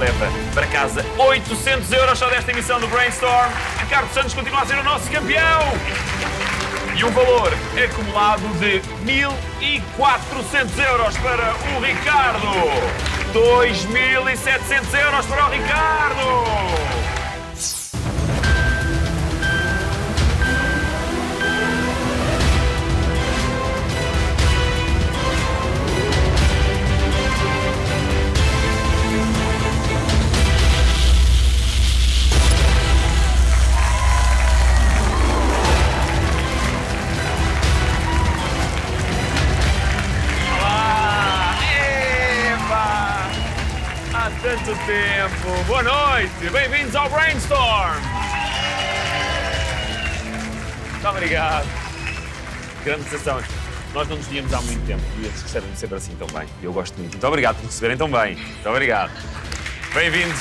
leva para casa 800 euros só desta emissão do Brainstorm. Ricardo Santos continua a ser o nosso campeão. E um valor acumulado de 1.400 euros para o Ricardo. 2.700 euros para o Ricardo. Tanto tempo! Boa noite! Bem-vindos ao Brainstorm! Muito obrigado! Grande sensação. Nós não nos víamos há muito tempo e eles recebem-me sempre assim tão bem. Eu gosto muito. Muito obrigado por receberem tão bem. Muito obrigado. Bem-vindos!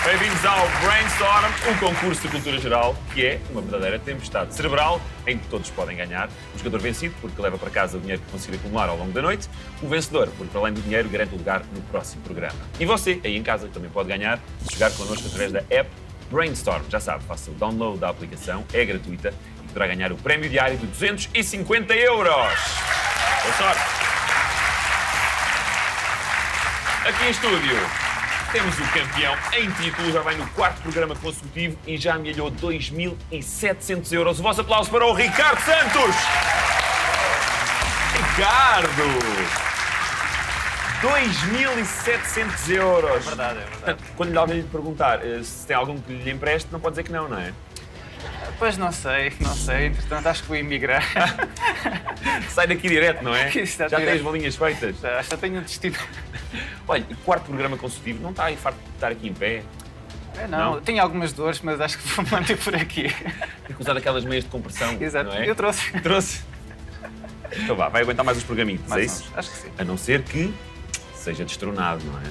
Bem-vindos ao Brainstorm, um concurso de cultura geral que é uma verdadeira tempestade cerebral em que todos podem ganhar. O jogador vencido, porque leva para casa o dinheiro que conseguir acumular ao longo da noite. O vencedor, porque para além do dinheiro, garante o lugar no próximo programa. E você, aí em casa, também pode ganhar se jogar connosco através da app Brainstorm. Já sabe, faça o download da aplicação, é gratuita e poderá ganhar o prémio diário de 250 euros. Boa sorte! Aqui em estúdio temos o campeão em título, já vai no 4º programa consecutivo e já amealhou 2.700 euros. O vosso aplauso para o Ricardo Santos! Ricardo! 2.700 euros! É verdade, é verdade. Quando lhe alguém lhe perguntar se tem algum que lhe empreste, não pode dizer que não, não é? Pois não sei. Entretanto, acho que vou emigrar. Sai daqui direto, não é? Está Já tem direto. as bolinhas feitas? Já tenho um destino. Olha, o 4º programa consecutivo, não está aí farto de estar aqui em pé? Não, tenho algumas dores, mas acho que vou manter por aqui. Tem que usar aquelas meias de compressão, Exato, não é? eu trouxe. Trouxe. Então vá, vai aguentar mais uns programitos, é isso? Acho que sim. A não ser que seja destronado, não é?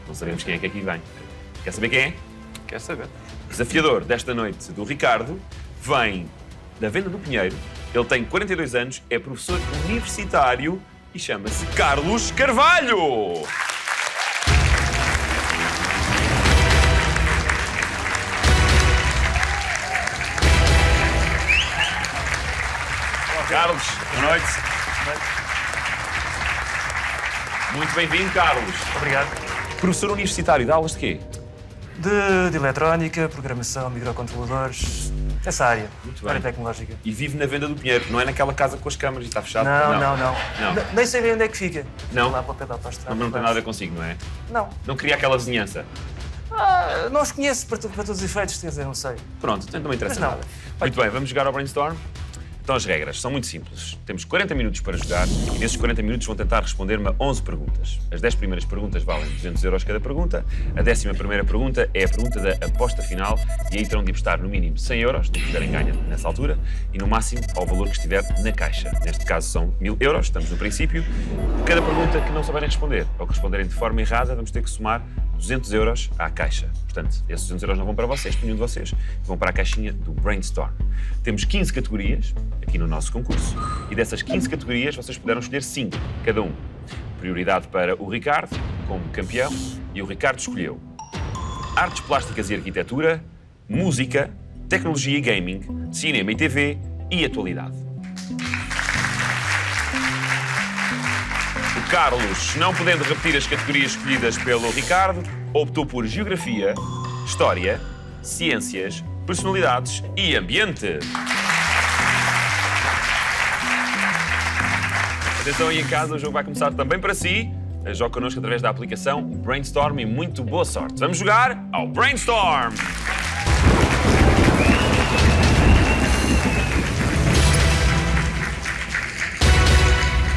Não sabemos quem é que aqui vem. Quer saber quem é? Quero saber. Desafiador desta noite do Ricardo vem da Venda do Pinheiro. Ele tem 42 anos, é professor universitário e chama-se Carlos Carvalho. Carlos, boa noite. Muito bem-vindo, Carlos. Obrigado. Professor universitário, dá aulas de quê? De eletrónica, programação, microcontroladores, essa área. Muito bem. Área tecnológica. E vive na Venda do Pinheiro, não é naquela casa com as câmaras e está fechado? Não. Nem sei bem onde é que fica. Não? Lá para o pé da autostrada. Não tem nada a ver consigo, não é? Não. Não queria aquela vizinhança? Não os conheço para todos os efeitos, quer dizer, não sei. Pronto, então não me interessa Mas não. nada. Muito bem, vamos jogar ao Brainstorm? Então as regras são muito simples. Temos 40 minutos para jogar e nesses 40 minutos vão tentar responder-me a 11 perguntas. As 10 primeiras perguntas valem 200 euros cada pergunta. A 11ª pergunta é a pergunta da aposta final e aí terão de apostar no mínimo 100 euros, do que tiverem ganho nessa altura, e no máximo ao valor que estiver na caixa. Neste caso são 1.000 euros, estamos no princípio. Por cada pergunta que não souberem responder ou que responderem de forma errada, vamos ter que somar 200 euros à caixa. Portanto, esses 200 euros não vão para vocês, para nenhum de vocês, vão para a caixinha do Brainstorm. Temos 15 categorias aqui no nosso concurso e dessas 15 categorias vocês puderam escolher 5, cada um. Prioridade para o Ricardo, como campeão, e o Ricardo escolheu artes plásticas e arquitetura, música, tecnologia e gaming, cinema e TV e atualidade. O Carlos, não podendo repetir as categorias escolhidas pelo Ricardo, optou por geografia, história, ciências, personalidades e ambiente. Atenção aí em casa, o jogo vai começar também para si. Jogue connosco através da aplicação Brainstorm e muito boa sorte. Vamos jogar ao Brainstorm!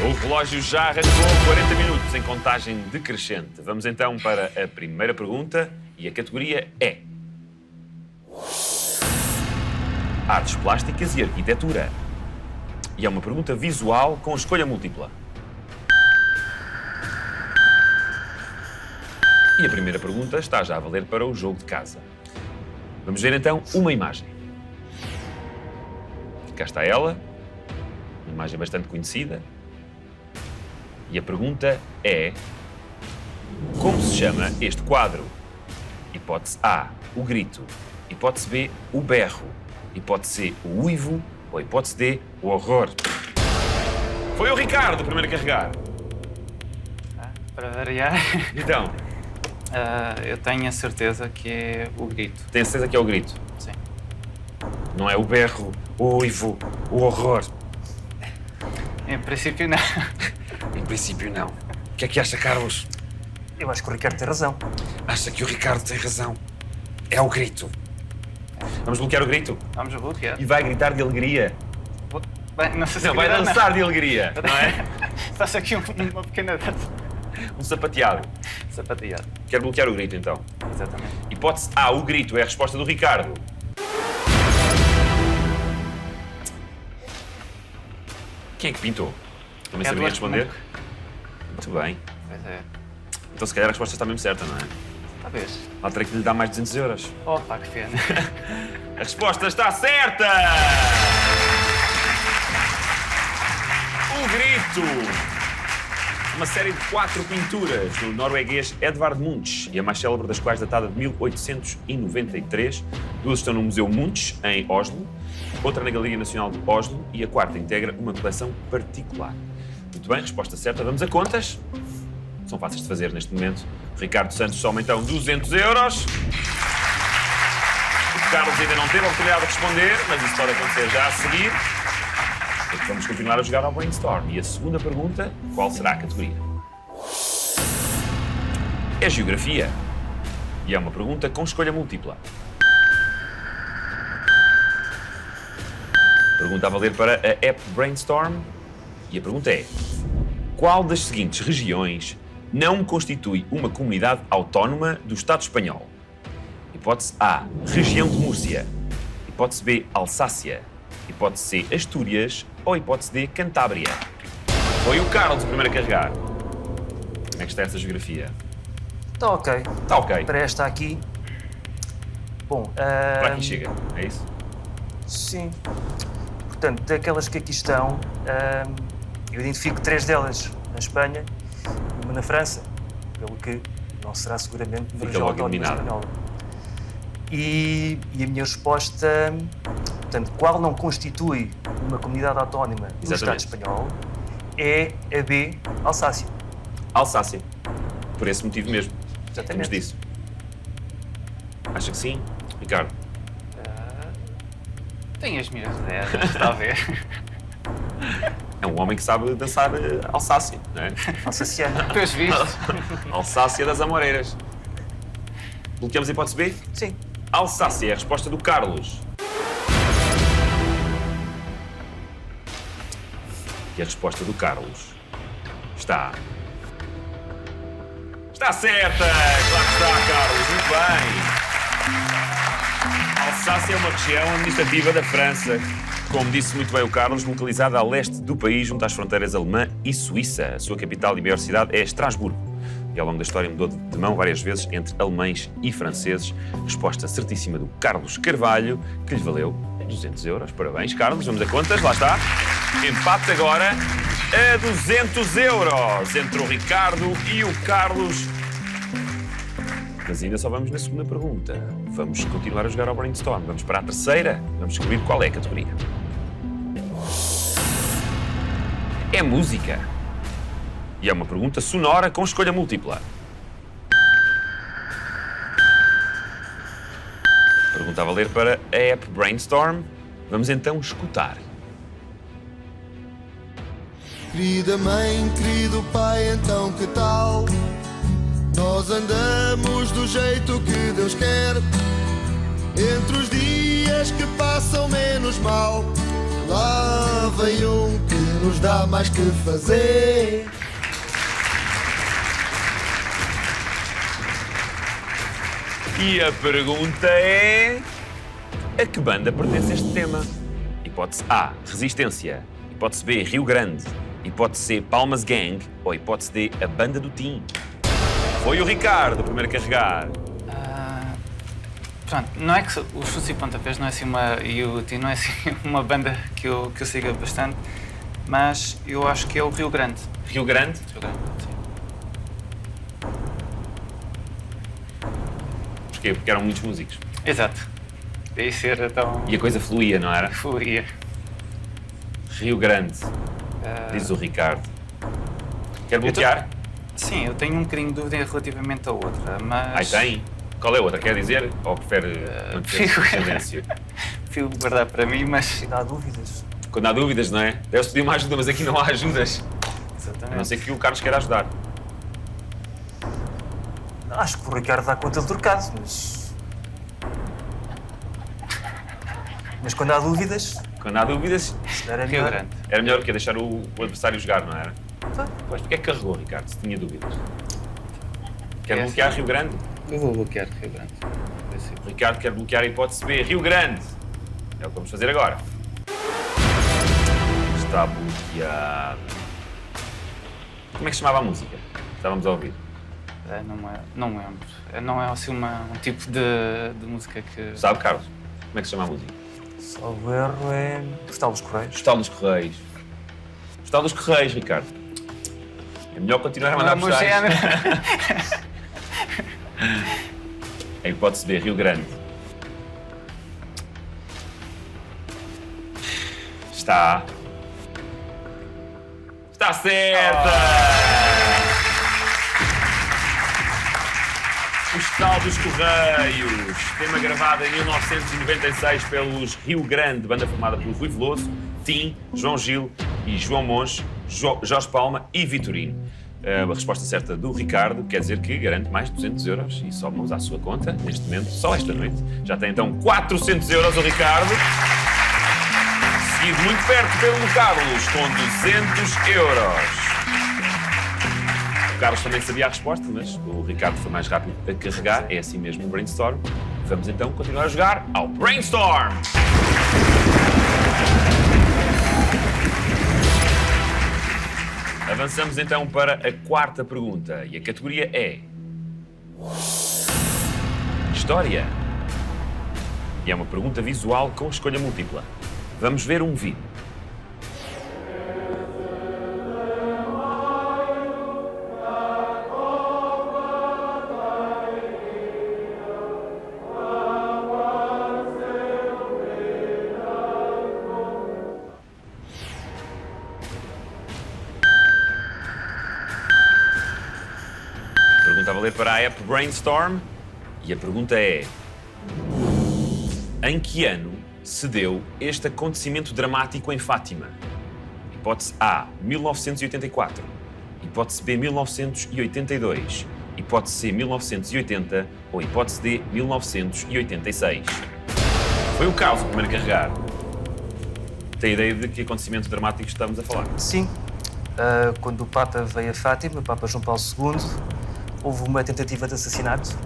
O relógio já arrancou 40 minutos em contagem decrescente. Vamos então para a primeira pergunta e a categoria é Artes Plásticas e Arquitetura. E é uma pergunta visual com escolha múltipla. E a primeira pergunta está já a valer para o jogo de casa. Vamos ver então uma imagem. Cá está ela, uma imagem bastante conhecida. E a pergunta é: Como se chama este quadro? Hipótese A, o grito. Hipótese B, o berro. Hipótese C, o uivo. Ou hipótese D, o horror. Foi o Ricardo o primeiro a carregar. Para variar, Então, eu tenho a certeza que é o grito. tenho certeza que é o grito. Sim. Não é o berro, o uivo, o horror. Em princípio, não. Em princípio, não. O que é que acha, Carlos? Eu acho que o Ricardo tem razão. Acha que o Ricardo tem razão. É o grito. Vamos bloquear o grito? Vamos bloquear. E vai gritar de alegria. Bem, não sei se Não, vai gritar, dançar de alegria, não é? Faço aqui uma pequena dança. Um sapateado. Sapateado. Quero bloquear o grito, então. Exatamente. Hipótese A, o grito, é a resposta do Ricardo. Quem é que pintou? Também É sabia Duarte responder? Monco. Muito bem. Pois é. Então, se calhar, a resposta está mesmo certa, não é? Talvez. Lá terei que lhe dar mais de 200 euros. Opa, que pena. A resposta está certa! O grito! Uma série de 4 pinturas do norueguês Edvard Munch, e a mais célebre das quais datada de 1893. 2 estão no Museu Munch, em Oslo, outra na Galeria Nacional de Oslo e a quarta integra uma coleção particular. Muito bem, resposta certa. Vamos a contas. São fáceis de fazer neste momento. Ricardo Santos soma então 200 euros. O Carlos ainda não teve a oportunidade de responder, mas isso pode acontecer já a seguir. Porque vamos continuar a jogar ao Brainstorm. E a segunda pergunta, qual será a categoria? É Geografia. E é uma pergunta com escolha múltipla. Pergunta a valer para a app Brainstorm. E a pergunta é: qual das seguintes regiões não constitui uma comunidade autónoma do Estado espanhol? Hipótese A, região de Múrcia. Hipótese B, Alsácia. Hipótese C, Astúrias. Ou hipótese D, Cantábria. Foi o Carlos o primeiro a carregar. Como é que está essa geografia? Está ok. Está ok. Para esta aqui. Bom, Para aqui chega, é isso? sim. Portanto, daquelas que aqui estão, eu identifico 3 delas na Espanha, uma na França, pelo que não será seguramente uma Fica região logo autónoma eliminada. espanhola. E a minha resposta, portanto, qual não constitui uma comunidade autónoma do Estado Exatamente. espanhol, é a B, Alsácia. Alsácia. Por esse motivo mesmo. Exatamente. Temos disso. Acha que sim, Ricardo? Tenho as minhas ideias, talvez. É um homem que sabe dançar Alsácia, não é? Alsaciana. Pelos vistos. Alsácia das Amoreiras. Bloqueamos a hipótese B? Sim. Alsácia é a resposta do Carlos. E a resposta do Carlos está... Está certa! Claro que está, Carlos. Muito bem. Alsácia é uma região administrativa da França. Como disse muito bem o Carlos, localizada a leste do país, junto às fronteiras alemã e suíça. A sua capital e maior cidade é Estrasburgo. E ao longo da história mudou de mão várias vezes entre alemães e franceses. Resposta certíssima do Carlos Carvalho, que lhe valeu 200 euros. Parabéns, Carlos. Vamos a contas, lá está. Empate agora a 200 euros entre o Ricardo e o Carlos. Mas ainda só vamos na segunda pergunta. Vamos continuar a jogar ao Brainstorm. Vamos para a terceira. Vamos descobrir qual é a categoria. É música. E é uma pergunta sonora com escolha múltipla. Pergunta a valer para a app Brainstorm. Vamos então escutar. Querida mãe, querido pai, então que tal? Nós andamos do jeito que Deus quer. Entre os dias que passam menos mal, lá vem um que nos dá mais que fazer. E a pergunta é... a que banda pertence este tema? Hipótese A, Resistência. Hipótese B, Rio Grande. Hipótese C, Palmas Gang. Ou hipótese D, a Banda do Tim. Foi o Ricardo o primeiro a carregar. Pronto, não é que os Chutes e Pontapés não é assim uma... e o Tim não é assim uma banda que eu siga bastante, mas eu acho que é o Rio Grande. Rio Grande? Rio Grande, sim. Porquê? Porque eram muitos músicos. Exato. Daí ser tão... E a coisa fluía, não era? Fluía. Rio Grande, diz o Ricardo. Quer bloquear? Sim, eu tenho um bocadinho de dúvida relativamente a outra, mas... Aí tem. Qual é a outra? Quer dizer? Ou prefere manter fico- o silêncio? Prefiro guardar para mim, mas... Ainda há dúvidas. Quando há dúvidas, não é? Deve-se pedir uma ajuda, mas aqui não há ajudas. A Exatamente. não ser que o Carlos queira ajudar. Acho que o Ricardo dá conta de trocado, mas... Mas quando há dúvidas, Quando há dúvidas, era Rio melhor. Grande. era melhor que deixar o adversário jogar, não era? Tá. Pois, porque é que carregou, Ricardo, se tinha dúvidas? Quer É bloquear assim. Rio Grande? Eu vou bloquear Rio Grande. Vai ser. O Ricardo quer bloquear a hipótese B, Rio Grande. É o que vamos fazer agora. Está bloqueado. Como é que se chamava a música? Estávamos a ouvir. Não me lembro. Não é assim um tipo de música que... Sabe, Carlos? Como é que se chama a música? Salvo erro é Postal dos Correios. Postal dos Correios. Postal dos Correios, Ricardo. É melhor continuar a mandar Não é o meu postais. género. A hipótese B, Rio Grande. Está certa! Postal dos Correios, tema gravado em 1996 pelos Rio Grande, banda formada por Rui Veloso, Tim, João Gil e João Monge, Jorge Palma e Vitorino. A resposta certa do Ricardo quer dizer que garante mais de 200 euros e somos à sua conta, neste momento, só esta noite. Já tem então 400 euros o Ricardo, seguido muito perto pelo Carlos, com 200 euros. O Carlos também sabia a resposta, mas o Ricardo foi mais rápido a carregar. É assim mesmo o Brainstorm. Vamos então continuar a jogar ao Brainstorm! Avançamos então para a quarta pergunta e a categoria é... História. E é uma pergunta visual com escolha múltipla. Vamos ver um vídeo. Pergunta a valer para a app Brainstorm e a pergunta é: em que ano se deu este acontecimento dramático em Fátima? Hipótese A, 1984. Hipótese B, 1982. Hipótese C, 1980. Ou hipótese D, 1986. Foi o Carlos o primeiro a carregar. Tem ideia de que acontecimento dramático estamos a falar? Sim, quando o Papa veio a Fátima, o Papa João Paulo II, houve uma tentativa de assassinato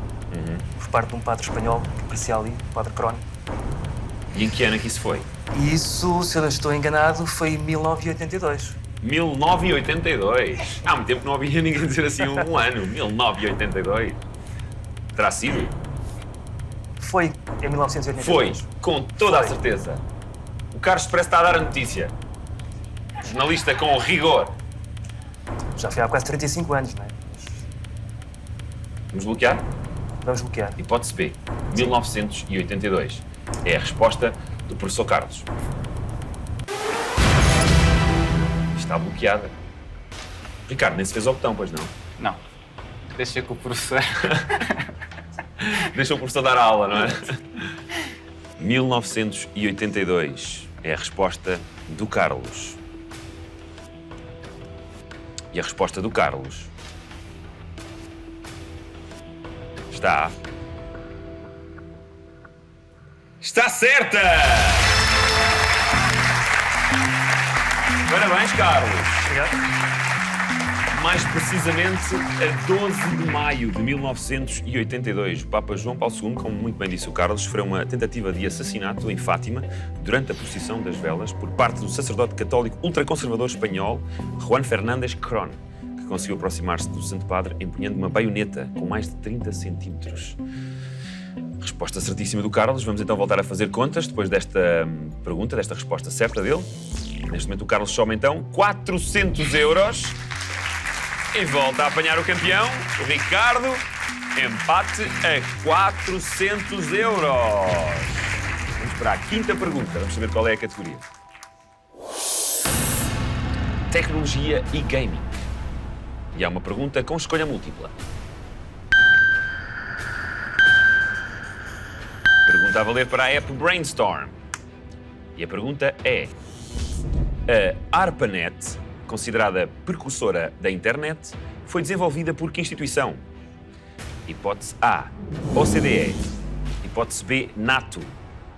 por parte de um padre espanhol que aparecia ali, o padre Crónico. E em que ano é que isso foi? E isso, se eu não estou enganado, foi em 1982. 1982. Há muito tempo que não havia ninguém dizer assim um ano. 1982. Terá sido? Foi em 1982. Foi, com toda a Foi. certeza. O Carlos parece estar a dar a notícia. Jornalista com rigor. Já foi há quase 35 anos, não é? Vamos bloquear? Vamos bloquear. Hipótese B, 1982. É a resposta do professor Carlos. Está bloqueada. Ricardo, nem se fez ao botão, pois não? Não. Deixa que o professor... Deixa o professor dar a aula, não é? 1982 é a resposta do Carlos. E a resposta do Carlos está certa! Parabéns, Carlos! Obrigado. Mais precisamente, a 12 de maio de 1982, o Papa João Paulo II, como muito bem disse o Carlos, sofreu uma tentativa de assassinato em Fátima durante a procissão das velas por parte do sacerdote católico ultraconservador espanhol Juan Fernández Cron, que conseguiu aproximar-se do Santo Padre empunhando uma baioneta com mais de 30 centímetros. Resposta certíssima do Carlos. Vamos então voltar a fazer contas depois desta pergunta, desta resposta certa dele. Neste momento o Carlos soma então 400 euros. E volta a apanhar o campeão, o Ricardo. Empate a 400 euros. Vamos para a quinta pergunta. Vamos saber qual é a categoria. Tecnologia e gaming. E há uma pergunta com escolha múltipla. Pergunta a valer para a app Brainstorm. E a pergunta é: a ARPANET, considerada precursora da internet, foi desenvolvida por que instituição? Hipótese A, OCDE. Hipótese B, NATO.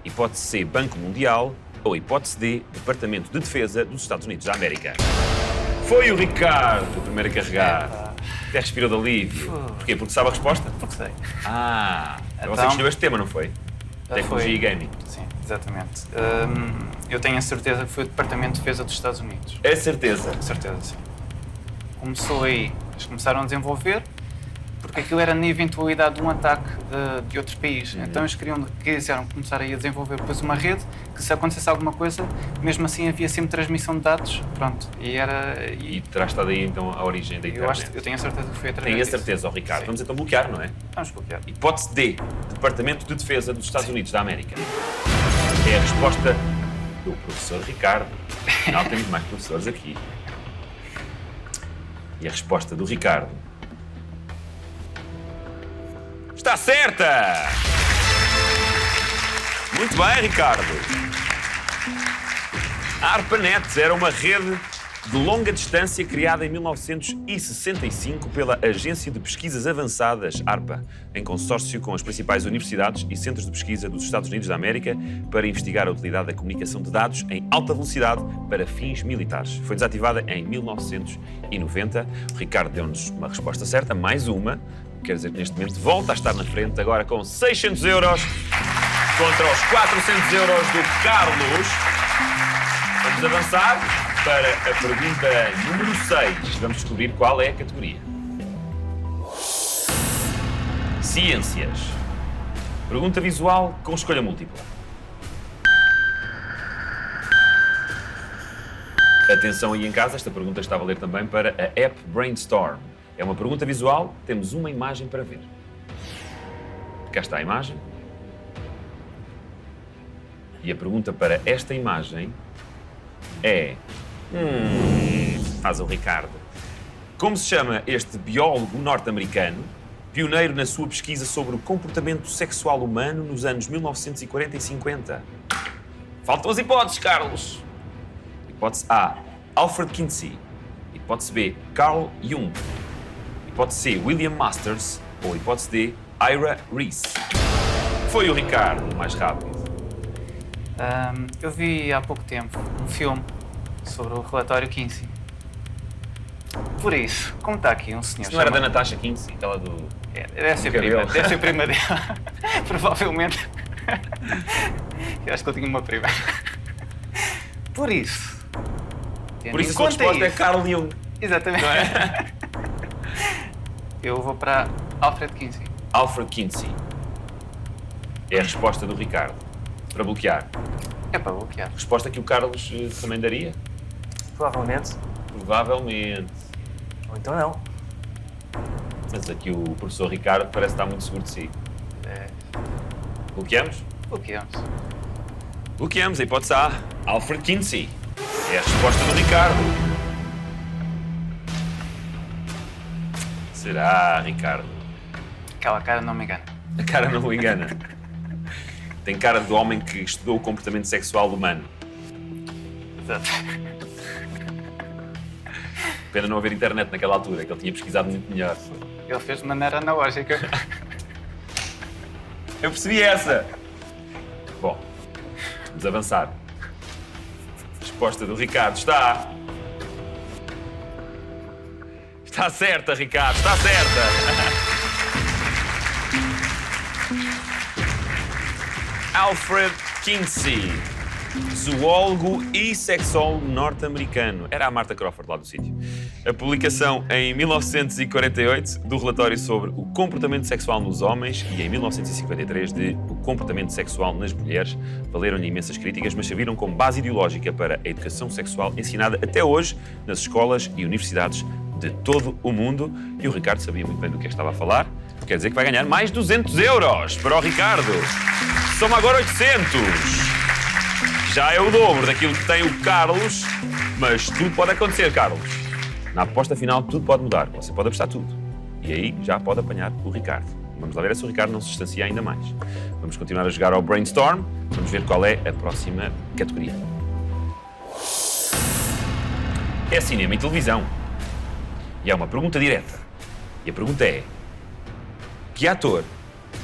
Hipótese C, Banco Mundial. Ou hipótese D, Departamento de Defesa dos Estados Unidos da América. Foi o Ricardo o primeiro a carregar. Até respirou de alívio. Porquê? Porque sabe a resposta? Porque sei. Então você escolheu este tema, não foi? Tecnologia e gaming. Sim, exatamente. Eu tenho a certeza que foi o Departamento de Defesa dos Estados Unidos. É certeza? Certeza, sim. Começou aí, eles começaram a desenvolver, porque aquilo era na eventualidade de um ataque de outro país. Então eles quiseram começar aí a desenvolver depois uma rede, que se acontecesse alguma coisa, mesmo assim havia sempre transmissão de dados, pronto. E terá estado aí então a origem da internet? Eu tenho a certeza que foi através Tenho a disso. certeza, ó Ricardo. Sim. Vamos então bloquear, não é? Vamos bloquear. Hipótese D, Departamento de Defesa dos Estados Unidos da América. É a resposta do professor Ricardo. Afinal, temos mais professores aqui. E a resposta do Ricardo está certa! Muito bem, Ricardo. A ARPANET era uma rede de longa distância criada em 1965 pela Agência de Pesquisas Avançadas, ARPA, em consórcio com as principais universidades e centros de pesquisa dos Estados Unidos da América para investigar a utilidade da comunicação de dados em alta velocidade para fins militares. Foi desativada em 1990. O Ricardo deu-nos uma resposta certa, mais uma. Quer dizer que neste momento volta a estar na frente agora com 600 euros contra os 400 euros do Carlos. Vamos avançar para a pergunta número 6. Vamos descobrir qual é a categoria. Ciências. Pergunta visual com escolha múltipla. Atenção aí em casa, esta pergunta está a valer também para a app Brainstorm. É uma pergunta visual, temos uma imagem para ver. Cá está a imagem. E a pergunta para esta imagem é... faz o Ricardo. Como se chama este biólogo norte-americano, pioneiro na sua pesquisa sobre o comportamento sexual humano nos anos 1940 e 50? Faltam as hipóteses, Carlos. Hipótese A, Alfred Kinsey. Hipótese B, Carl Jung. Hipótese C, William Masters. Ou hipótese D, Ira Reese. Foi o Ricardo mais rápido. Eu vi há pouco tempo um filme sobre o relatório Kinsey. Por isso, como está aqui um senhor... Isso não era da Natasha Kinsey, aquela do... Deve ser prima dela. Provavelmente. Eu acho que eu tinha uma prima. Por isso... Por isso a sua resposta é Carl Jung. Exatamente. Não é? Eu vou para Alfred Kinsey. Alfred Kinsey. É a resposta do Ricardo. Para bloquear. É para bloquear. Resposta que o Carlos também daria? Provavelmente. Provavelmente. Ou então não. Mas aqui o professor Ricardo parece estar muito seguro de si. Bloqueamos? Bloqueamos. Bloqueamos. A hipótese A. Alfred Kinsey. É a resposta do Ricardo. Será, Ricardo? Aquela cara não me engana. A cara não o engana. Tem cara de homem que estudou o comportamento sexual humano. Exato. Pena não haver internet naquela altura, que ele tinha pesquisado muito melhor. Ele fez de maneira analógica. Eu percebi essa! Bom, vamos avançar. A resposta do Ricardo está... Está certa, Ricardo, está certa! Alfred Kinsey, zoólogo e sexólogo norte-americano. Era a Martha Crawford lá do sítio. A publicação em 1948 do relatório sobre o comportamento sexual nos homens e em 1953 de o comportamento sexual nas mulheres valeram-lhe imensas críticas, mas serviram como base ideológica para a educação sexual ensinada até hoje nas escolas e universidades de todo o mundo. E o Ricardo sabia muito bem do que estava a falar. quer dizer que vai ganhar mais 200 euros para o Ricardo. Soma agora 800. Já é o dobro daquilo que tem o Carlos, mas tudo pode acontecer, Carlos. Na aposta final, tudo pode mudar. Você pode apostar tudo. E aí já pode apanhar o Ricardo. Vamos lá ver se o Ricardo não se distancia ainda mais. Vamos continuar a jogar ao Brainstorm. Vamos ver qual é a próxima categoria. É cinema e televisão. E é uma pergunta direta. E a pergunta é: que ator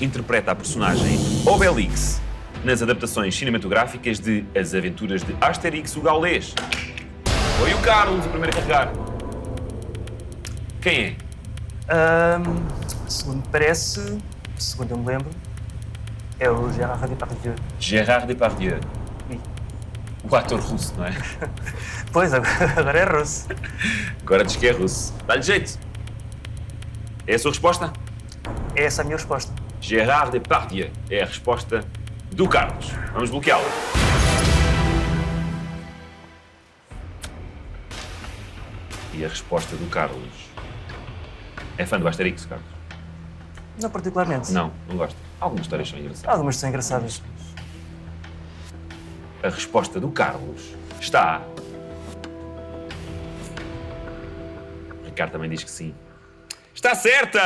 interpreta a personagem Obelix nas adaptações cinematográficas de As Aventuras de Asterix o Gaulês? Foi o Carlos o primeiro a carregar. Quem é? Segundo me parece, segundo eu me lembro, é o Gérard Depardieu. Gérard Depardieu. Sim. O ator russo, não é? Pois, agora é russo. Agora diz que é russo. Dá-lhe jeito. É a sua resposta? É essa a minha resposta. Gérard Depardieu é a resposta do Carlos. Vamos bloqueá-la. E a resposta do Carlos. É fã do Asterix, Carlos? Não particularmente. Não gosto. Algumas histórias são engraçadas. Algumas são engraçadas. A resposta do Carlos está... O Ricardo também diz que sim. Está certa!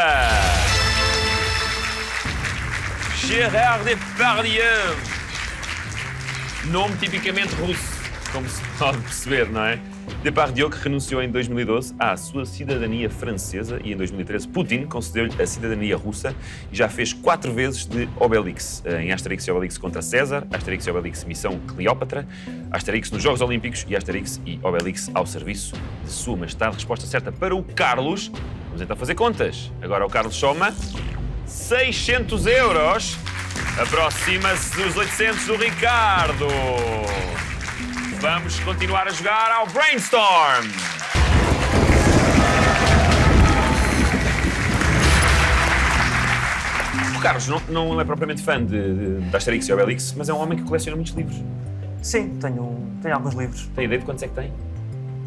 Gérard Depardieu. Nome tipicamente russo, como se pode perceber, não é? Depardieu, que renunciou em 2012 à sua cidadania francesa e em 2013 Putin concedeu-lhe a cidadania russa e já fez 4 vezes de Obelix, em Asterix e Obelix contra César, Asterix e Obelix Missão Cleópatra, Asterix nos Jogos Olímpicos e Asterix e Obelix ao serviço de Sua Majestade. Resposta certa para o Carlos. Vamos então fazer contas. Agora o Carlos soma 600 euros. Aproxima-se dos 800 do Ricardo. Vamos continuar a jogar ao Brainstorm. O Carlos não é propriamente fã de Asterix e Obelix, mas é um homem que coleciona muitos livros. Sim, tenho alguns livros. Tem ideia de quantos é que tem?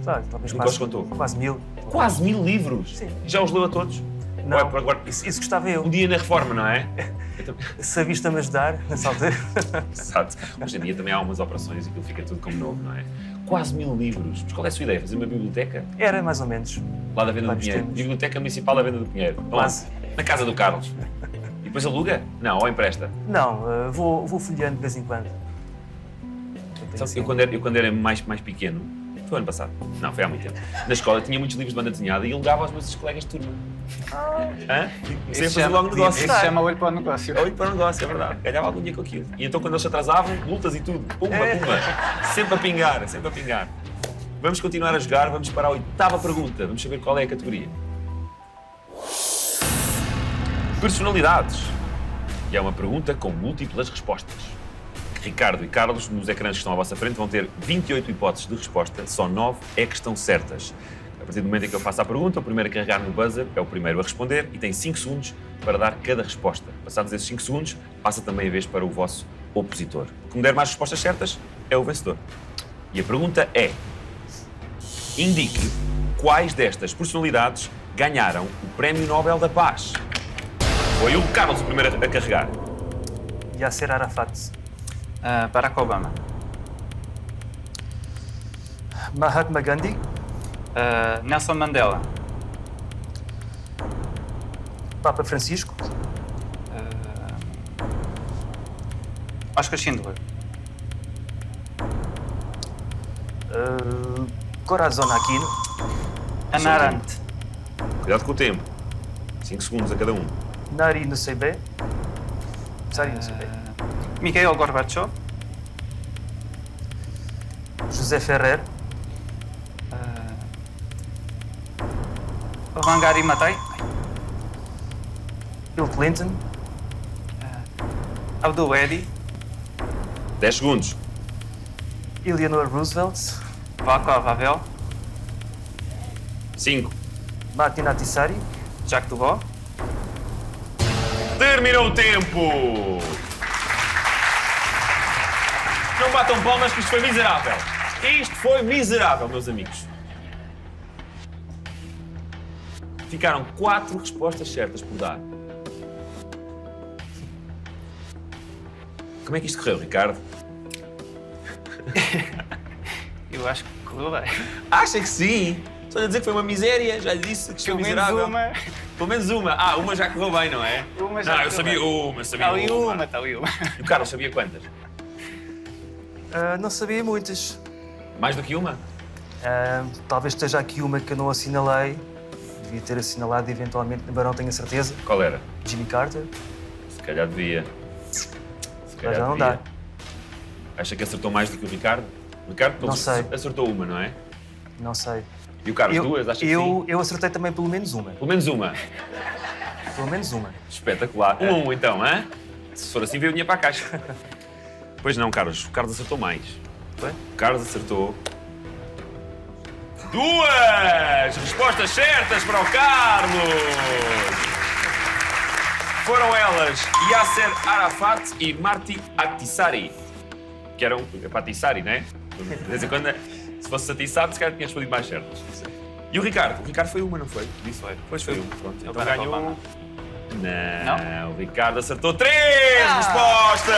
Sabe, talvez Nunca os contou? quase 1000. Quase 1000 livros? Sim. Já os leu a todos? Não, Ou é agora, isso gostava eu. um dia na reforma, não é? Se a vista me ajudar, nessa altura. Exato. Hoje em dia também há umas operações e aquilo fica tudo como novo, não é? Quase 1000 livros. Mas qual é a sua ideia? Fazer uma biblioteca? Era, mais ou menos. Lá da Venda do Vários Pinheiro. temas. Biblioteca Municipal da Venda do Pinheiro. Quase. Onde? Na casa do Carlos. E depois aluga? Não, ou empresta. Não, vou folheando de vez em quando. Sabe, eu quando era mais pequeno, foi ano passado, não, foi há muito tempo, na escola tinha muitos livros de banda desenhada e alegava aos meus colegas de turma. Hã? Comecei a fazer logo negócio. Isso chama olho para o negócio. Olho para o negócio, é verdade. Ganhava algum dinheiro com aquilo. E então quando eles se atrasavam, multas e tudo. Pumba, pumba. Sempre a pingar, sempre a pingar. Vamos continuar a jogar, vamos para a 8ª pergunta. Vamos saber qual é a categoria. Personalidades. E é uma pergunta com múltiplas respostas. Ricardo e Carlos, nos ecrãs que estão à vossa frente, vão ter 28 hipóteses de resposta, só 9 é que estão certas. A partir do momento em que eu faço a pergunta, o primeiro a carregar no buzzer é o primeiro a responder e tem 5 segundos para dar cada resposta. Passados esses 5 segundos, passa também a vez para o vosso opositor. O que me der mais respostas certas é o vencedor. E a pergunta é: indique quais destas personalidades ganharam o Prémio Nobel da Paz. Foi o Carlos o primeiro a carregar. Yasser Arafat. Barack Obama. Mahatma Gandhi. Nelson Mandela. Papa Francisco. Oscar Schindler. Corazon Aquino. Ana Arendt. Cuidado com o tempo. 5 segundos a cada um. Nari Nuseibeh. Sari Nuseibeh. Mikhail Gorbachev. José Ferrer. Wangari Maathai. Bill Clinton. Abdul Hadi. 10 segundos. Eleanor Roosevelt. Václav Havel. 5. Martin Atissari. Jacques Duvall. Terminou o tempo! Não batam palmas que isto foi miserável. Isto foi miserável, meus amigos. Ficaram 4 respostas certas por dar. Como é que isto correu, Ricardo? Eu acho que correu bem. Acha que sim? Estou a dizer que foi uma miséria, já lhe disse que foi Pelo menos miserável. uma. Pelo menos uma. Uma já correu bem, não é? Uma já não, eu correu sabia bem. uma, Está ali uma, está ali uma. E o Carlos sabia quantas? Não sabia muitas. Mais do que uma? Talvez esteja aqui uma que eu não assinalei. Devia ter assinalado eventualmente, mas não tenho a certeza. Qual era? Jimmy Carter. Se calhar devia. Se Mas já não dá. Acha que acertou mais do que o Ricardo? O Ricardo pelo Não sei. acertou uma, não é? Não sei. E o Carlos duas? Acha que sim? Eu acertei também pelo menos uma. Pelo menos uma. Pelo menos uma. Espetacular. Então, hã? Se for assim, veio o dinheiro para a caixa. Pois não, Carlos. O Carlos acertou mais. Foi? O Carlos acertou... 2 respostas certas para o Carlos! Foram elas Yasser Arafat e Marti Atissari. Que eram... Patissari, não é? De vez em quando, se fosse Atissari, se calhar tinha respondido mais certo. E o Ricardo? O Ricardo foi uma, não foi? Disse? Foi. Pois foi uma. Pronto, então Barack ganhou... Obama. Não, o Ricardo acertou 3 respostas!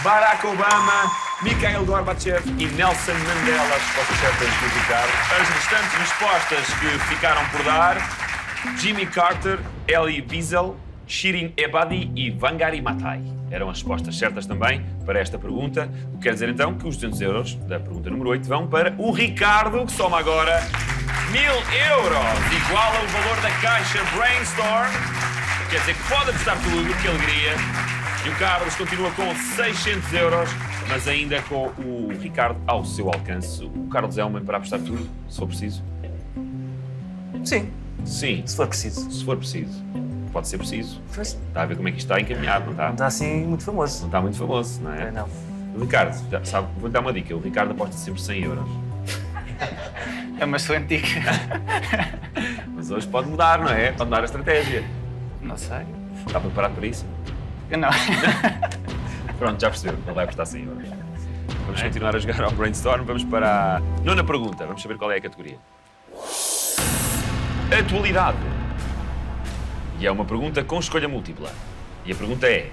Barack Obama, Mikhail Gorbachev e Nelson Mandela, as respostas certas do Ricardo. As restantes respostas que ficaram por dar, Jimmy Carter, Elie Wiesel, Shirin Ebadi e Wangari Maathai. Eram as respostas certas também para esta pergunta. O que quer dizer então que os 200 euros da pergunta número 8 vão para o Ricardo, que soma agora 1000 euros, igual ao valor da caixa Brainstorm. Quer dizer que pode apostar tudo, que alegria. E o Carlos continua com 600 euros, mas ainda com o Ricardo ao seu alcance. O Carlos é homem para apostar tudo, se for preciso? Sim, Sim, se for preciso. se for preciso. Pode ser preciso. Pois, Está a ver como é que isto está encaminhado, não está? não está assim muito Não famoso. está muito famoso, não é? Não. O Ricardo, já sabe, vou-lhe dar uma dica. O Ricardo aposta sempre 100 euros. É uma excelente dica. Mas hoje pode mudar, não é? Pode mudar a estratégia. Não sei. Está preparado para isso? Eu não. Pronto, já percebeu. Ele vai apostar 100 euros. Vamos continuar a jogar ao Brainstorm. Vamos para a nona pergunta. Vamos saber qual é a categoria. Atualidade. E é uma pergunta com escolha múltipla. E a pergunta é: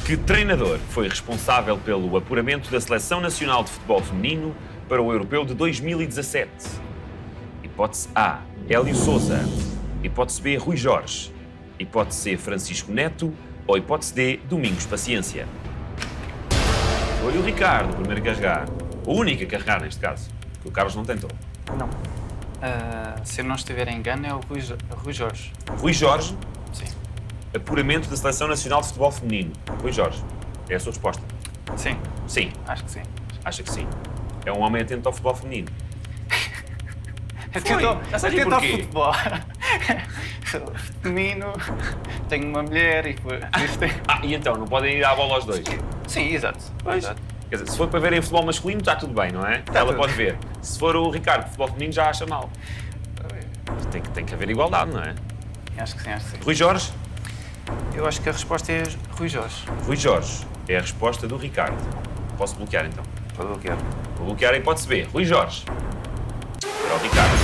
que treinador foi responsável pelo apuramento da Seleção Nacional de Futebol Feminino para o Europeu de 2017? Hipótese A, Hélio Sousa. Hipótese B, Rui Jorge. Hipótese C, Francisco Neto. Ou hipótese D, Domingos Paciência. Foi o Ricardo o primeiro a carregar. O único a carregar, neste caso. Que o Carlos não tentou. Não. Se eu não estiver em engano, é o Rui Jorge. Rui Jorge, Sim. apuramento da Seleção Nacional de Futebol Feminino. Rui Jorge. É a sua resposta? Sim, Sim. acho que sim. Acha que sim. É um homem atento ao futebol feminino. Já sabes Atento ao porquê? futebol. Feminino, tenho uma mulher e por isso tem... E então, não podem ir à bola aos dois? Sim, exato. Pois. Exato. Quer dizer, se for para verem futebol masculino, está tudo bem, não é? Ela tudo. pode ver. Se for o Ricardo, futebol feminino, já acha mal. Tem que haver igualdade, não é? Acho que sim, acho que sim. Rui Jorge? Eu acho que a resposta é Rui Jorge. Rui Jorge é a resposta do Ricardo. Posso bloquear, então? Pode bloquear. Vou bloquear a hipótese B. Rui Jorge. Para o Ricardo.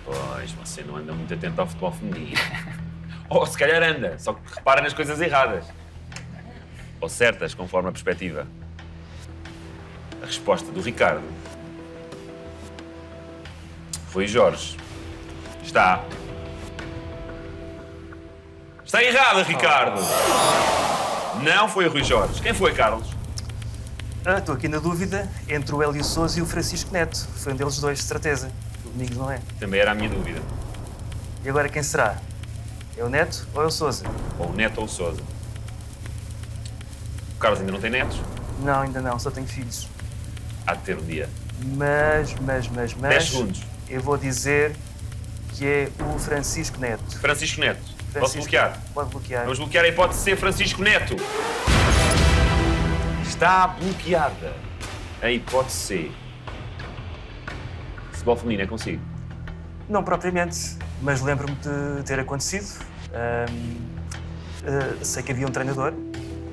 Pois, você não anda muito atento ao futebol feminino. Ou se calhar anda, só que repara nas coisas erradas. Ou certas, conforme a perspectiva. A resposta do Ricardo. Rui Jorge. Está errada, Ricardo. Não foi o Rui Jorge. Quem foi, Carlos? Estou aqui na dúvida entre o Hélio Sousa e o Francisco Neto. Foi um deles dois, de certeza. O Domingos não é. Também era a minha dúvida. E agora quem será? É o Neto ou é o Sousa? Ou o Neto ou o Sousa. O Carlos ainda não tem netos? Não, ainda não, só tenho filhos. Há de ter um dia. Mas... 10 segundos. Eu vou dizer que é o Francisco Neto. Francisco Neto. Posso Francisco- bloquear? Pode bloquear. Vamos bloquear a hipótese C, Francisco Neto. Está bloqueada a hipótese C. Futebol feminino é consigo? Não propriamente, mas lembro-me de ter acontecido. Sei que havia um treinador,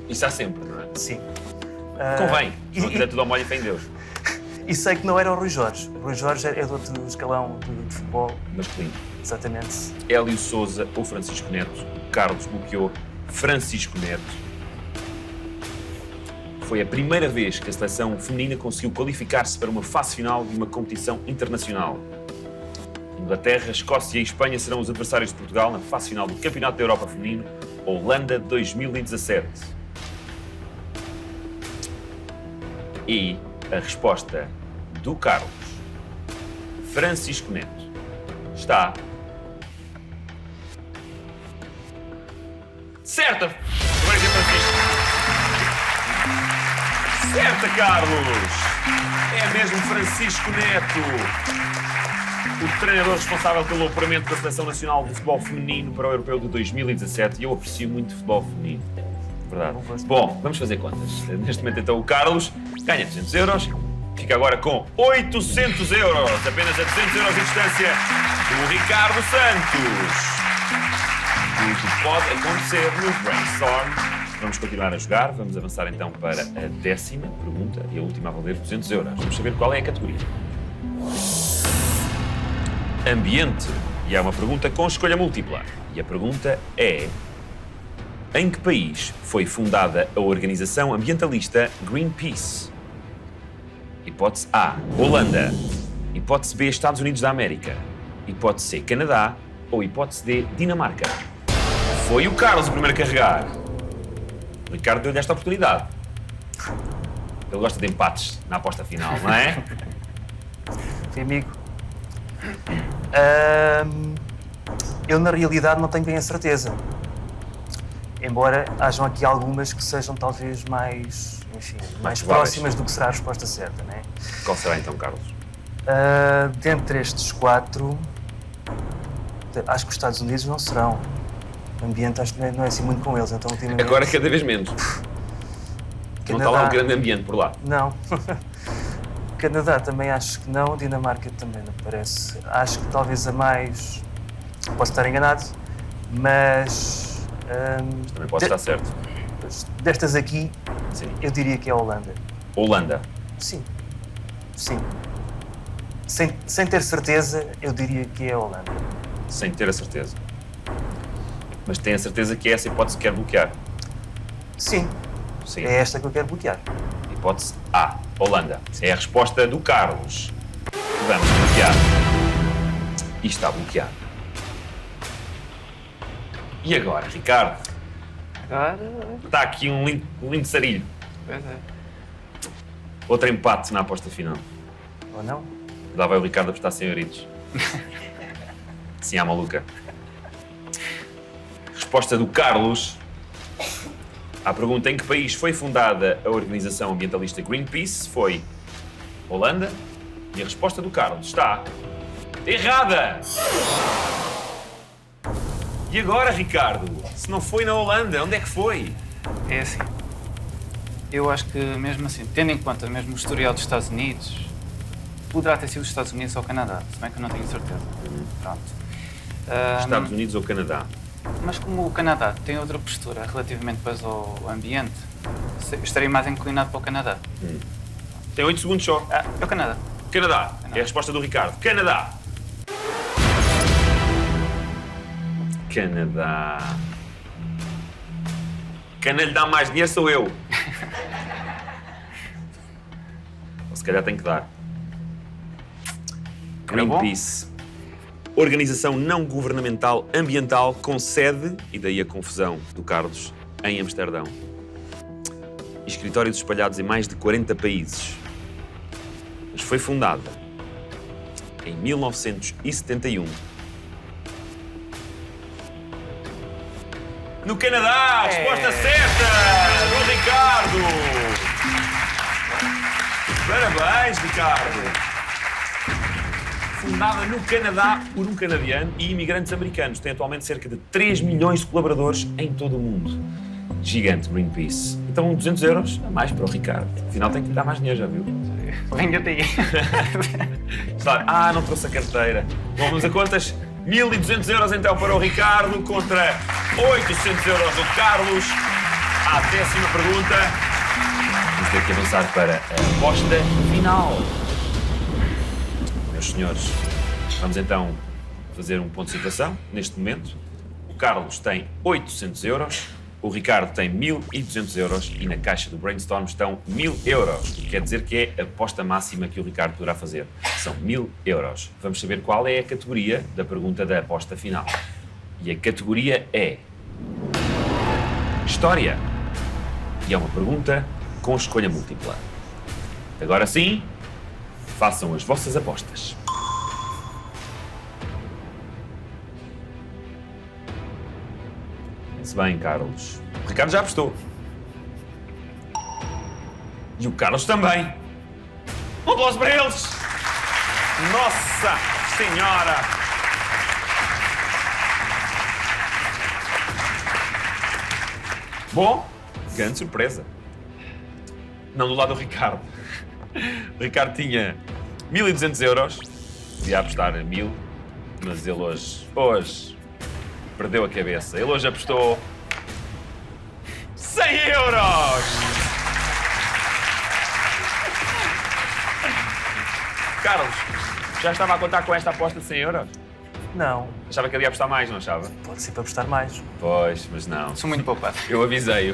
Isso há sempre, não é? sim. Convém. e- Não quiser tudo ao molho e fé em Deus. E sei que não era o Rui Jorge. O Rui Jorge é do outro escalão de futebol. Masculino. Exatamente. Hélio Sousa ou Francisco Neto? Carlos bloqueou Francisco Neto. Foi a primeira vez que a seleção feminina conseguiu qualificar-se para uma fase final de uma competição internacional. Inglaterra, Escócia e Espanha serão os adversários de Portugal na fase final do Campeonato da Europa Feminino Holanda 2017. E a resposta do Carlos Francisco Neto está certa. Francisco. Certa, Carlos. É mesmo Francisco Neto, o treinador responsável pelo apuramento da Seleção Nacional de Futebol Feminino para o Europeu de 2017. E eu aprecio muito futebol feminino. Verdade. Bom, vamos fazer contas. Neste momento, então, o Carlos ganha 200 euros. Fica agora com 800 euros. Apenas a 200 euros de distância do Ricardo Santos. Tudo pode acontecer no Brainstorm. Vamos continuar a jogar. Vamos avançar então para a 10ª pergunta e a última a valer 200 euros. Vamos saber qual é a categoria. Ambiente. E é uma pergunta com escolha múltipla. E a pergunta é: em que país foi fundada a organização ambientalista Greenpeace? Hipótese A, Holanda. Hipótese B, Estados Unidos da América. Hipótese C, Canadá. Ou hipótese D, Dinamarca. Foi o Carlos o primeiro a carregar. O Ricardo deu-lhe esta oportunidade. Ele gosta de empates na aposta final, não é? Sim, amigo. Eu, na realidade, não tenho bem a certeza. Embora hajam aqui algumas que sejam talvez mais, enfim, mais próximas do que será a resposta certa, não é? Qual será então, Carlos? Dentre estes 4, acho que os Estados Unidos não serão. O ambiente acho que não é assim muito com eles, então ultimamente... Agora cada vez menos. Não está lá um grande ambiente por lá. Não. Canadá também acho que não, Dinamarca também não parece. Acho que talvez a mais... Posso estar enganado, mas... Também pode estar certo. Destas aqui, Sim. eu diria que é a Holanda. Holanda. Sim. Sim. Sem ter certeza, eu diria que é a Holanda. Sem ter a certeza. Mas tem a certeza que é essa hipótese que quer bloquear? Sim. Sim. É esta que eu quero bloquear. Hipótese A, Holanda. É a resposta do Carlos. Vamos bloquear. E está bloqueado. E agora, Ricardo? Agora. Está aqui um lindo sarilho. Pois é. Outro empate na aposta final. Ou não? Lá vai o Ricardo apostar 100 euritos. Sim, à maluca. Resposta do Carlos à pergunta: em que país foi fundada a organização ambientalista Greenpeace? Foi Holanda. E a resposta do Carlos está errada! E agora, Ricardo? Se não foi na Holanda, onde é que foi? É assim. Eu acho que mesmo assim, tendo em conta mesmo o historial dos Estados Unidos, poderá ter sido os Estados Unidos ou o Canadá, se bem que eu não tenho certeza. Pronto. Estados Unidos ou Canadá? Mas como o Canadá tem outra postura relativamente depois ao ambiente, estarei mais inclinado para o Canadá. Tem 8 segundos só. É o Canadá. Canadá. É a resposta do Ricardo. Canadá. Canadá. Quem lhe dá mais dinheiro sou eu. Ou se calhar tem que dar. Greenpeace. Organização não governamental ambiental com sede, e daí a confusão do Carlos, em Amsterdão. Escritórios espalhados em mais de 40 países. Mas foi fundada em 1971. No Canadá, a resposta certa do Ricardo. Parabéns, Ricardo. Fundada no Canadá por um canadiano e imigrantes americanos. Tem atualmente cerca de 3 milhões de colaboradores em todo o mundo. Gigante Greenpeace. Então 200 euros a mais para o Ricardo. Afinal tem que lhe dar mais dinheiro, já viu? Venha daí. Não trouxe a carteira. Bom, vamos a contas. 1.200 euros então para o Ricardo contra 800 euros do Carlos. À 10ª pergunta. Vamos ter que avançar para a aposta final. Meus senhores, vamos então fazer um ponto de situação. Neste momento, o Carlos tem 800 euros, o Ricardo tem 1.200 euros e na caixa do Brainstorm estão 1.000 euros. O que quer dizer que é a aposta máxima que o Ricardo poderá fazer. São 1.000 euros. Vamos saber qual é a categoria da pergunta da aposta final. E a categoria é... História. E é uma pergunta com escolha múltipla. Agora sim, façam as vossas apostas. Se bem, Carlos. O Ricardo já apostou. E o Carlos também. Um aplauso para eles! Nossa Senhora! Bom, grande surpresa. Não do lado do Ricardo. O Ricardo tinha 1.200 euros. Podia apostar em 1.000, mas ele hoje perdeu a cabeça. Ele hoje apostou 100 euros! Carlos, já estava a contar com esta aposta de 100 euros? Não, Achava que ele ia apostar mais, não achava? pode ser para apostar mais. Pois, mas não. Sou muito poupado. Eu avisei.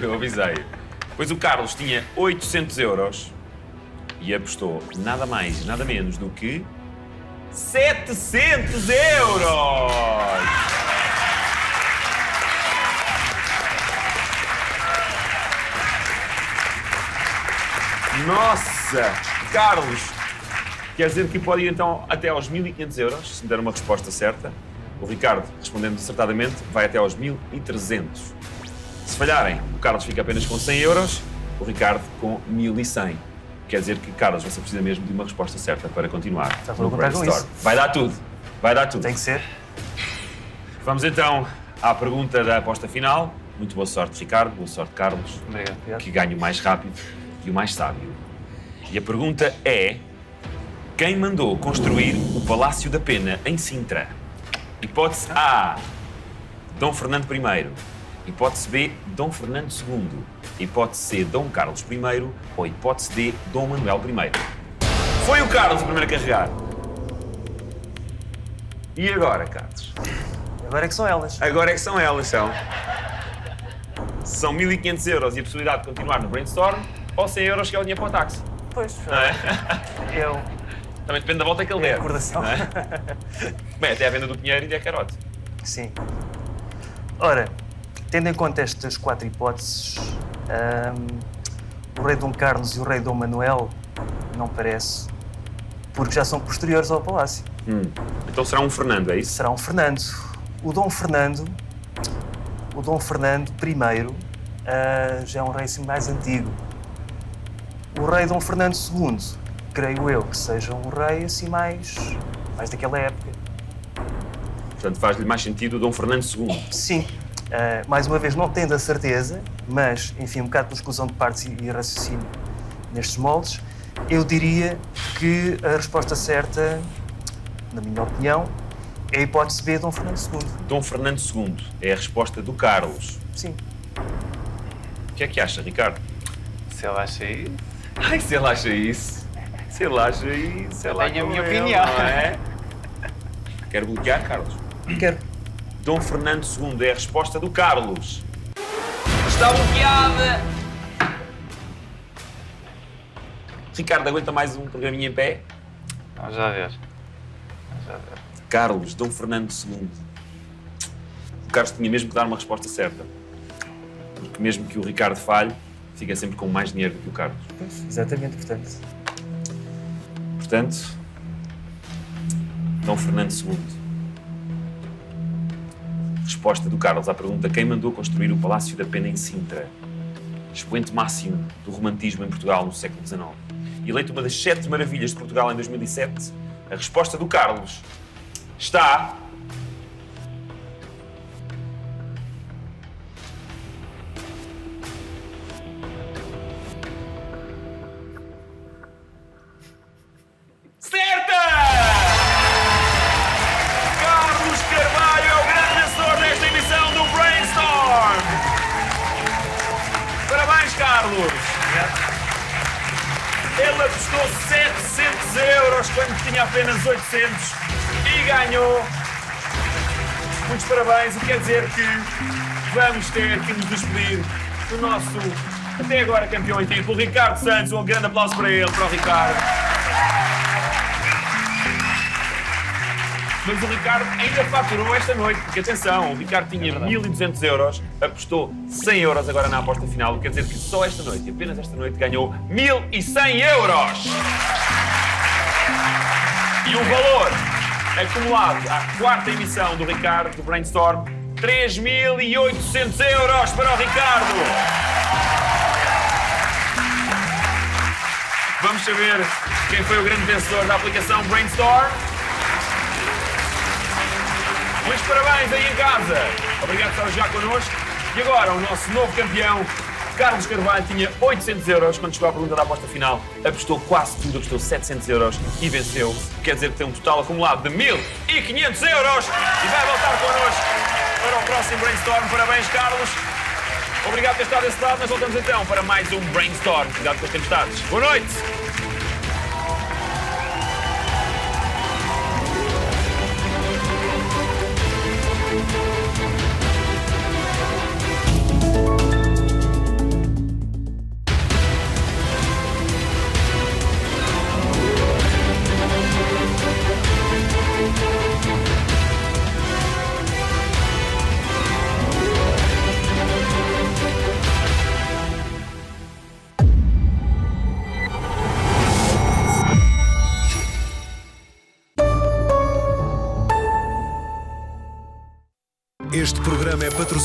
Pois o Carlos tinha 800 euros e apostou nada mais, nada menos do que 700 euros! Nossa! Carlos, quer dizer que pode ir então até aos 1.500 euros, se me der uma resposta certa. O Ricardo, respondendo acertadamente, vai até aos 1.300. Se falharem, o Carlos fica apenas com 100 euros, o Ricardo com 1.100. Quer dizer que, Carlos, você precisa mesmo de uma resposta certa para continuar. Já no vou contar com Brainstorm. isso. Vai dar tudo. Vai dar tudo. Tem que ser. Vamos então à pergunta da aposta final. Muito boa sorte, Ricardo. Boa sorte, Carlos. Obrigado. Que ganhe o mais rápido e o mais sábio. E a pergunta é: quem mandou construir o Palácio da Pena em Sintra? Hipótese A, Dom Fernando I. Hipótese B, Dom Fernando II. Hipótese C, Dom Carlos I. Ou hipótese D, Dom Manuel I. Foi o Carlos o primeiro a carregar. E agora, Carlos? Agora é que são elas. Agora é que são elas, são. São 1.500 euros e a possibilidade de continuar no Brainstorm, ou 100 euros que é o dinheiro para o táxi. Pois, Não é? eu... Também depende da volta que ele É a der. recordação. Não é? Bem, até a venda do Pinheiro e da carote. Sim. Ora, tendo em conta estas 4 hipóteses, o rei Dom Carlos e o rei Dom Manuel não parece, porque já são posteriores ao palácio. Então será um Fernando, é isso? Será um Fernando. O Dom Fernando I já é um rei assim mais antigo. O rei Dom Fernando II, creio eu que seja um rei assim mais daquela época. Portanto, faz-lhe mais sentido o Dom Fernando II. Sim. Mais uma vez, não tendo a certeza, mas, enfim, um bocado por exclusão de partes e raciocínio nestes moldes, eu diria que a resposta certa, na minha opinião, é a hipótese B, Dom Fernando II. Dom Fernando II é a resposta do Carlos. Sim. O que é que acha, Ricardo? Se ele acha isso, Ai, se ele acha isso. Se ele acha isso, sei lá. Tenho a com minha ele, opinião. não é? Quer bloquear, Carlos? Quero. Dom Fernando II é a resposta do Carlos. Está bloqueada! Ricardo, aguenta mais um programinha em pé? vamos já ver. Vamos já ver. Carlos, Dom Fernando II. O Carlos tinha mesmo que dar uma resposta certa. Porque mesmo que o Ricardo falhe, fica sempre com mais dinheiro do que o Carlos. Exatamente, portanto. Portanto, Dom Fernando II. Resposta do Carlos à pergunta: quem mandou construir o Palácio da Pena em Sintra? Expoente máximo do romantismo em Portugal no século XIX. Eleito uma das 7 maravilhas de Portugal em 2007, a resposta do Carlos está... certa! Carlos Carvalho é o grande vencedor desta emissão do Brainstorm! Parabéns, Carlos! Ele Ele apostou 700 euros quando tinha apenas 800 e ganhou. Muitos parabéns, o que quer dizer que vamos ter que nos despedir do nosso, até agora, campeão em título, Ricardo Santos. Um grande aplauso para ele, para o Ricardo. Mas o Ricardo ainda faturou esta noite, porque atenção, o Ricardo tinha 1.200 euros, apostou 100 euros agora na aposta final, quer dizer que só esta noite, apenas esta noite, ganhou 1.100 euros. E o valor acumulado à quarta emissão do Ricardo, do Brainstorm, 3.800 euros para o Ricardo. Vamos saber quem foi o grande vencedor da aplicação Brainstorm. Muitos parabéns aí em casa. Obrigado por estar a jogar connosco. E agora, o nosso novo campeão, Carlos Carvalho, tinha 800 euros quando chegou à pergunta da aposta final. Apostou quase tudo, apostou 700 euros e venceu. Quer dizer que tem um total acumulado de 1.500 euros e vai voltar connosco para o próximo Brainstorm. Parabéns, Carlos. Obrigado por ter estado desse lado. Nós voltamos então para mais um Brainstorm. Cuidado com as tempestades. Boa noite. Este programa é patrocinado